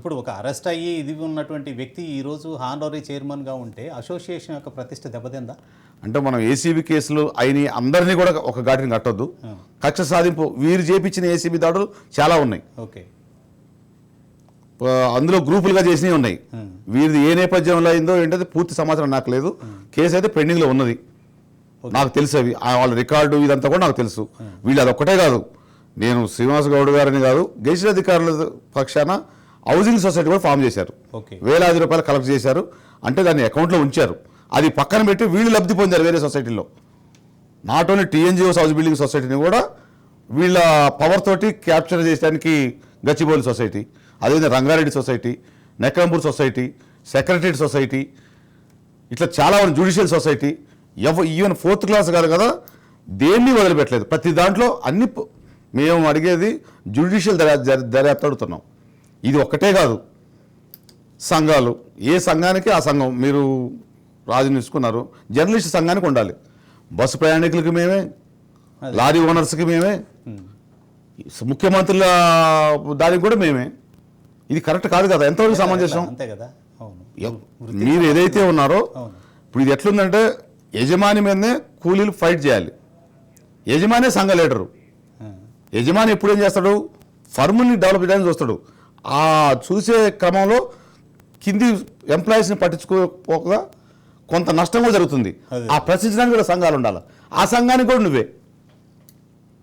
ఇప్పుడు ఒక అరెస్ట్ అయ్యి ఇది ఉన్నటువంటి వ్యక్తి ఈరోజు హానరీ చైర్మన్గా ఉంటే అసోసియేషన్ యొక్క ప్రతిష్ట దెబ్బతిందా? అంటే మనం ఏసీబీ కేసులు అయిన అందరినీ కూడా ఒక ఘాటిని కట్టొద్దు. కక్ష సాధింపు వీరు చేపించిన ఏసీబీ దాడులు చాలా ఉన్నాయి. ఓకే, అందులో గ్రూపులుగా చేసినవి ఉన్నాయి. వీరిది ఏ నేపథ్యంలో అయిందో ఏంటంటే పూర్తి సమాచారం నాకు లేదు. కేసు అయితే పెండింగ్లో ఉన్నది, నాకు తెలుసు. అవి వాళ్ళ రికార్డు ఇదంతా కూడా నాకు తెలుసు. వీళ్ళు అదొక్కటే కాదు, నేను శ్రీనివాస్ గౌడ్ గారని కాదు, గెజిటెడ్ అధికారుల పక్షాన హౌసింగ్ సొసైటీ కూడా ఫామ్ చేశారు. వేలాది రూపాయలు కలెక్ట్ చేశారు, అంటే దాన్ని అకౌంట్లో ఉంచారు. అది పక్కన పెట్టి వీళ్ళు లబ్ధి పొందారు వేరే సొసైటీలో. Not only TNGOs house building సొసైటీని కూడా వీళ్ళ పవర్ తోటి క్యాప్చర్ చేయడానికి గచ్చిబౌలి సొసైటీ, అదేవిధంగా Rangareddy society, Nekkampur society, secretary society, ఇట్లా చాలా judicial society, even 4th class కాదు కదా, దేన్ని వదిలిపెట్టలేదు. ప్రతి దాంట్లో అన్ని మేము అడిగేది జ్యుడిషియల్ దర్యాప్తు అడుగుతున్నాం. ఇది ఒక్కటే కాదు, సంఘాలు, ఏ సంఘానికి ఆ సంఘం. మీరు రాజుని తీసుకున్నారు, జర్నలిస్ట్ సంఘానికి ఉండాలి. బస్సు ప్రయాణికులకి మేమే, లారీ ఓనర్స్కి మేమే, ముఖ్యమంత్రుల దానికి కూడా మేమే. ఇది కరెక్ట్ కాదు కదా, ఎంతవరకు సమంజసం? అంతే కదా. మీరు ఏదైతే ఉన్నారో ఇప్పుడు ఇది ఎట్లుందంటే యజమాని మీదనే కూలీలు ఫైట్ చేయాలి. యజమానే సంఘ లీడరు. యజమాని ఎప్పుడు ఏం చేస్తాడు, ఫర్మ్ని డెవలప్ చేయడానికి చూస్తాడు. ఆ చూసే క్రమంలో కింది ఎంప్లాయీస్ని పట్టించుకోకపోగా కొంత నష్టం కూడా జరుగుతుంది. ఆ ప్రశ్నించడానికి కూడా సంఘాలు ఉండాలి. ఆ సంఘానికి కూడా నువ్వే